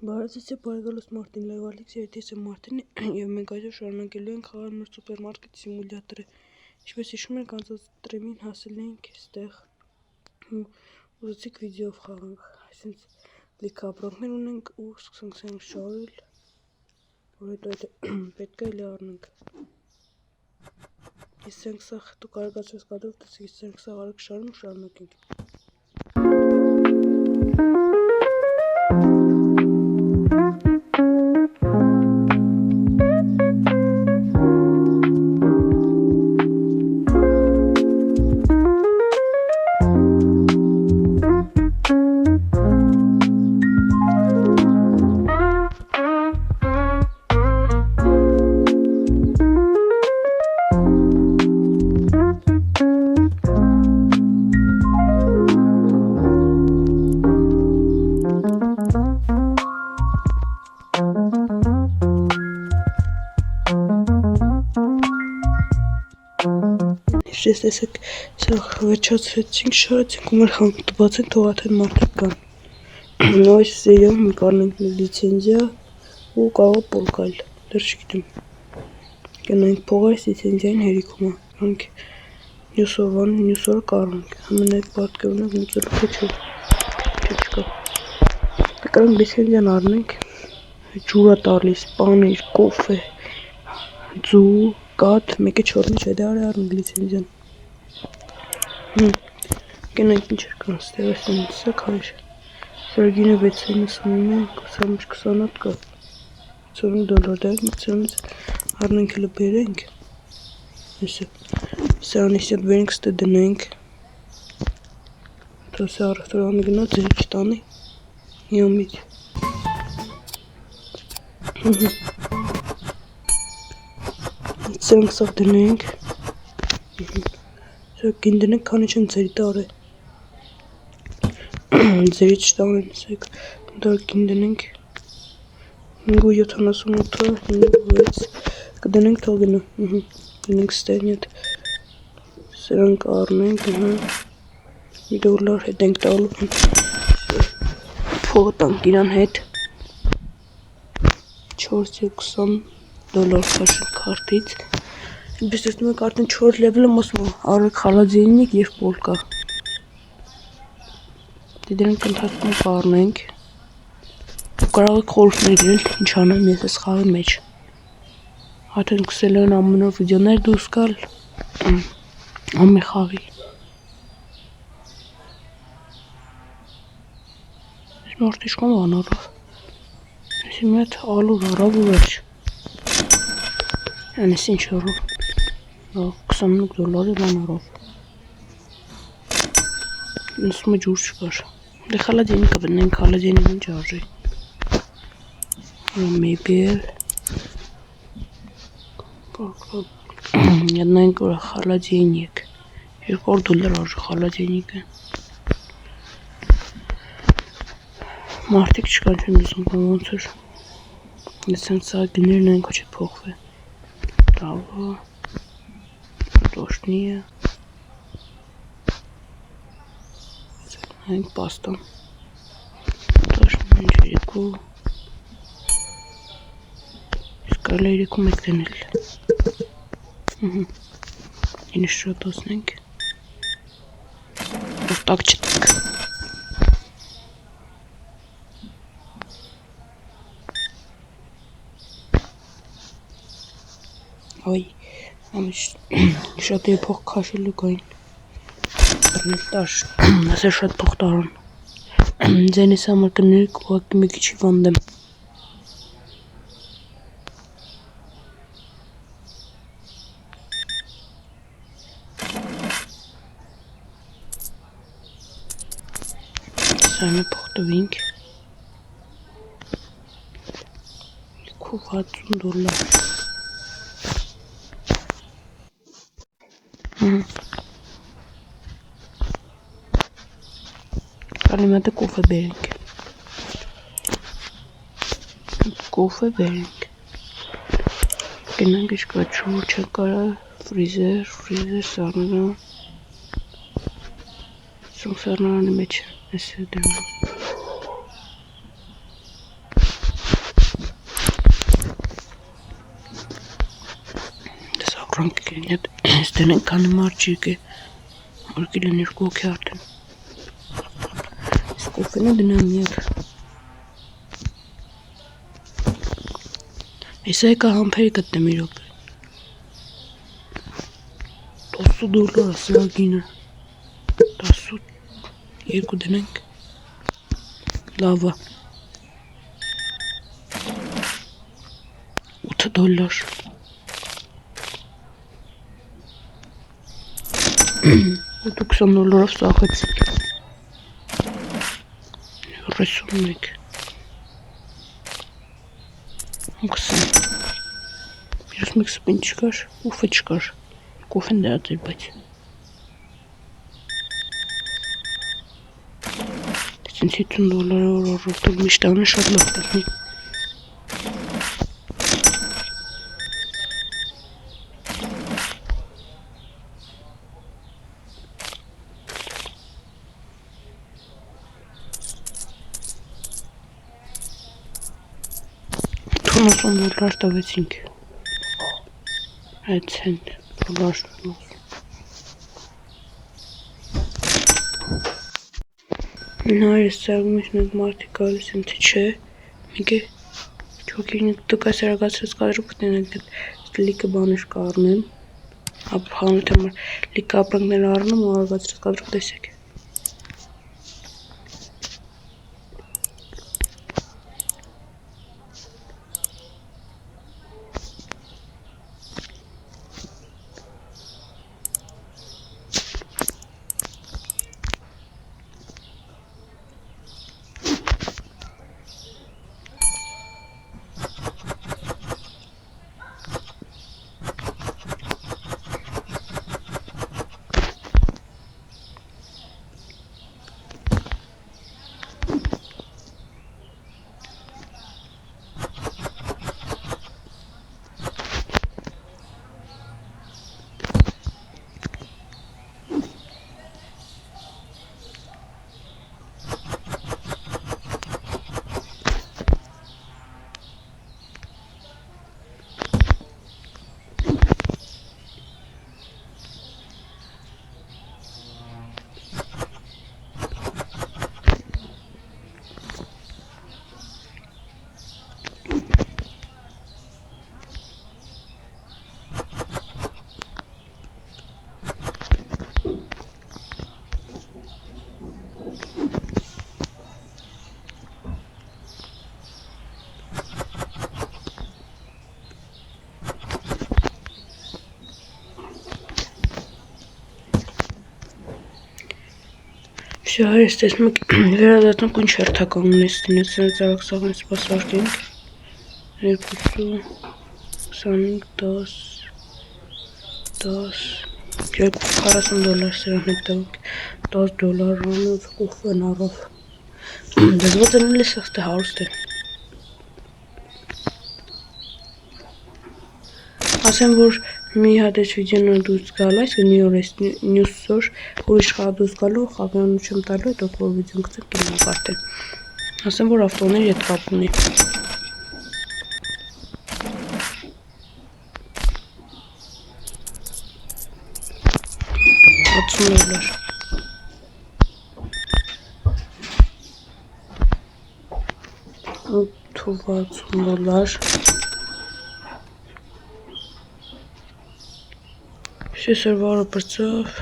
Բարեցիցե բարեկալոս Մարտին Լայվալիքս երիտես է Մարտին և մենք այսօր շարունակելու ենք խաղալ մեր սուպերմարկետ սիմուլյատորը։ Ինչպես հիշում եք, անցած ստրիմին հասել ենք այստեղ ուզեցիք վիդեով խաղանք, այսինքն լիքը ապրանքներ ունենք ու սկսենք շարել, որ հետո պետք է էլի առնենք։ Իսկ սա դու կարողացես կադրով տեսեք, իսկ սա արագ շարում ու շարունակենք։ Ես տեսեք, սա վերջացրեցինք, շարեցինք ու մեր խանութը բացենք, թող արդեն մարդիկ կան։ Այս սերիայում մենք առնենք լիցենզիա ու կարող պոլկալ, դեռ չգիտեմ։ Գնանք փողը այս լիցենզիային հերիքում է, կանք մյուս օրը կառնենք, ամենայք բարդ կրունենք մյուծելու թե չկա։ Կարող լիցենզիան առնենք, ջուրա տալիս, պանիր, կոֆե, ձու, կաթ, մեկը չորնի չէ, դա առնենք լիցենզիան։ Գնանք ինչ էր կան ստեղ, սա քայր, սրագինը 6.99, 28 կա, $40, դա մցրամից առնենք հլը բերենք, սրանից հետ բերենք ստե դնենք, դա սա առեստորանի գնա, ձերի չտանի, միամիջ, սրանք սաղ դնենք, կին դնենք, քանի չեն ձերի տար է, ձերի չտանեն, սեք, դա կին դնենք, 5.78, 5.6, կդնենք թող գնա, դնենք ստեղնի հետ, սրանք առնենք, $1 հետ ենք տալու, փողը տանք իրան հետ, $4.20 կաշենք քարտից, ինչպես տեսնում եք արդեն 4 լևելը մոսում արեք խալաձայինիկ և պոլկա։ Դրանք ընթացքում կառնենք, կարող եք խորհուրդներ գրել, ինչ անեմ ես այս խաղի մեջ։ Արդեն սկսել են ամեն օր վիդեոներ դուրս գալ ամեն խաղի։ Այս մարդ իշխան անարով։ Այս իմ հետ ալուր առավ ու վերջ։ Այս ինչ առով։ $25 բանարով։ 90 ջուր չկար։ Դե խալաձայինի կբնենք, խալաձայինի ինչ արժի։ Մեբել։ Յատնանք որ խալաձայինիկ։ $2 արժի խալաձայինիկը։ Մարդիկ չկան չեմ դուսում ոնց էր։ Ես սա գներն են քոչ է փոխվե։ Բրավո։ Դոշնիը։ Այն պաստան։ Դոշնի ինչ երեկու։ Իսկ կարել է երեկու մեկ դնել։ Ինը շատ ասնենք։ Որ տակ չտակ։ Այ, շատ է փող քաշելու կային։ Տաշ, ասեր շատ փող տարան։ Ձենիս համար կներեք ուղղակի մի քիչ հիվանդ եմ։ Սայնը փող տվինք։ $60։ Կարելի մատը կոֆե բերենք։ Կոֆե բերենք։ Գնանք իշկա ջուր չեն կարա, ֆրիզեր սառնրա։ Սառնարանի մեջ ես է դրում։ ապրանք կենյատ ստենենք կանի մարջիկ է արկիլը ներկոք է արդեն սկոֆենը դնամ եկ Եսա եկա համպերի կտնեմ իրոք $10 ասրագինը 12 դնենք լավա $8 Դու $20 սաղեցիք 31 20 Միրուս մեկ սպին չկար, ուվը չկար Կոֆեն դրած էր, բայց Դեցինց $50 որ առորդով միշտ անը շատ լավ տեխնի $50 տվեցինք Այդ ցենտ $1 Նայր սարում ես մեկ մարդի գալիս եմ թե չէ Մեկ է Չոքիրնիկ դուք այս արագացրած կադրը պտենեք լիքը բաներ կառնեմ Հանութ համար լիքը ապրանքներ առնում ու արագացրած կադրը տեսեք Все, հարես տեսնում եք վերադատանք ու ինչ հերթական ունես դինեց սրանց արագ սաղեն սպասարկենք 20, 10, 10, $40 սրան հետ տվեք $10 անով ուխվեն առով դզված են էլի սաղթ է հարուստ է ասեմ որ մի հատ ես վիդեոն դուրս գալ այս մի օր ես նյուս օր ուրիշ խաղ դուրս գալու խաղանու չեմ տալու հետո որ վիդեոն գցեմ կինենք արդեն ասեմ որ ավտոների հետ կապ ունի $60 Все սերվարը պրծավ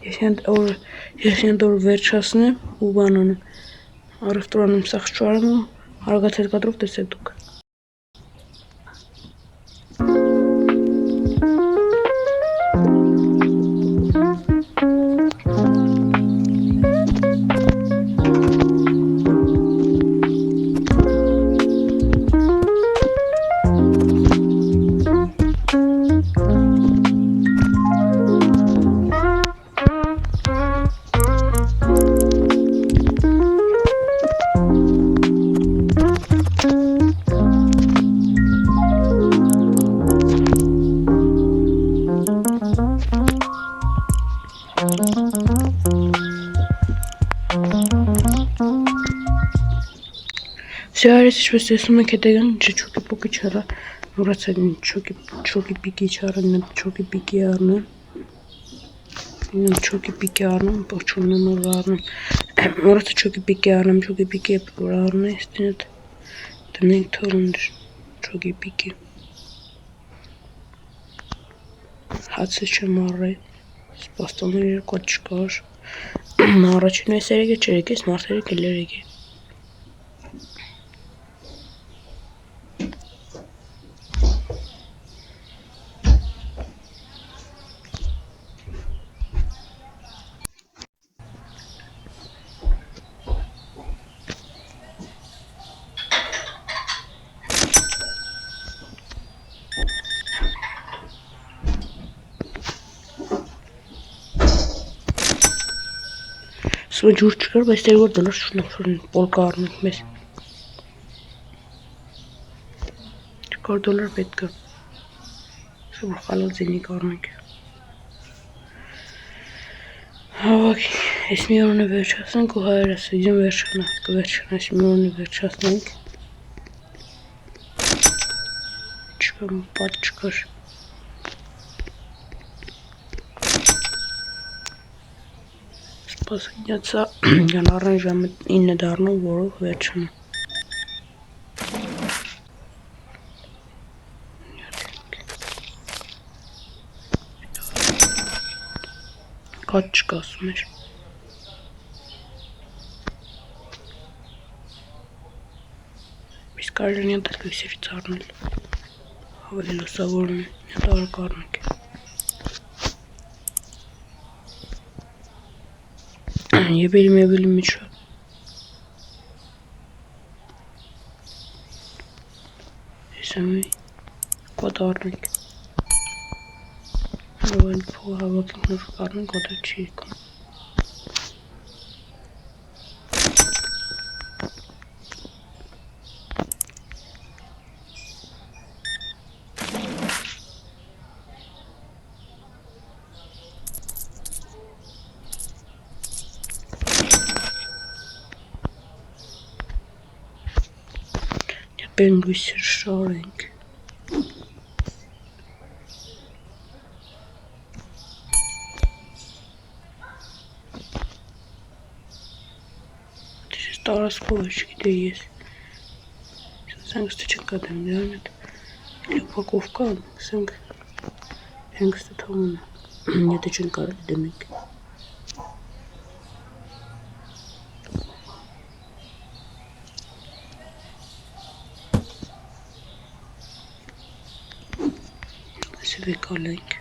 Ես ենդ որ վերջասնեմ ու բանանեմ առևտրանում սաղ չարեմ ու արագացել կադրով տեսեք դուք Все, արես ինչպես տեսնում եք հետեգան չչուկի պոկի չհրա Մոռացա չոկի պիկի չառնեմ, չոկի պիկի առնեմ։ Չոկի պիկի առնեմ, պոչունեմ որ առնեմ։ Մոռացա չոկի պիկի առնեմ, չոկի պիկի որ առնեմ, ստինդ դնենք թորունդր, չոկի պիկի։ Հացը չեմ առել, սպաստաններ երկու չկար։ Առաջին ես երեկ է չերեկ ես, մարդերեկ էլ երեկ է։ Սա ջուր չկար, բայց դեր որ դոլար շնորհ պոլկա առնենք մեզ։ Չկար դոլար պետք է։ Սա որ խալալ զինիկ առնենք։ Հավաք, այս մի օրն է վերջացնենք ու հայրս իջեմ կվերջանա, այս մի օրն է վերջացնենք։ Չկար, պատ չկար։ Սպասնյացա յան առան ժամը 9 դառնում, որով վերջանա։ Կատ չկա ասում էր։ Իսկ կարելի է դա լույսերից առնել։ Ավելի լուսավորն է, դա արկ առնենք։ Եբելի միջը։ Ես ամի կոդ առնենք։ Հավայն փող հավաքենք նոր առնենք, կոդը չի եկում։ Բեն լույսեր շարենք։ Դες տարածքով է չգիտեի ես։ Սանգստը չկադեմ դրան էտ լուպակով կա, սանգ հենգստը թողուն է, եթե չեն կարելի դնենք։ Վեկալենք։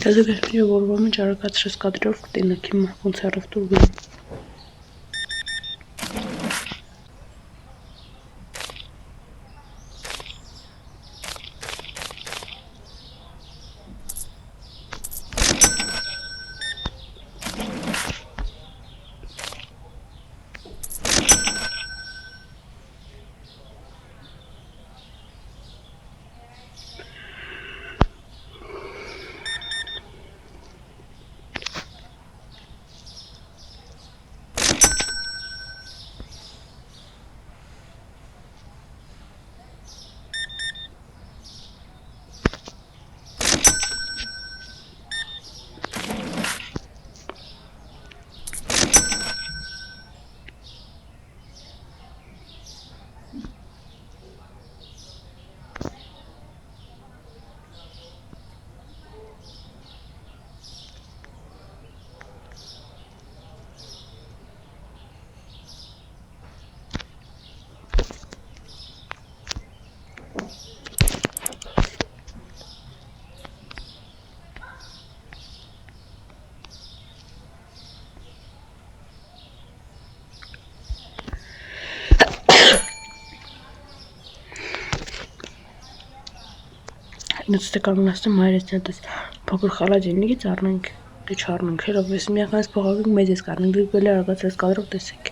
Դեզը վերջի որվամը ճարակացրս կադրով կտենակ հիմա ոնց առավտուր գնում։ Նույնիսկ կանգնացնում հայրս նետես փոքր խալաջինիկից առնենք, դե չառնենք, հերով ես միականից փողակենք մեծ ես կանենք, դուք բելի արգացրած կադրով տեսեք։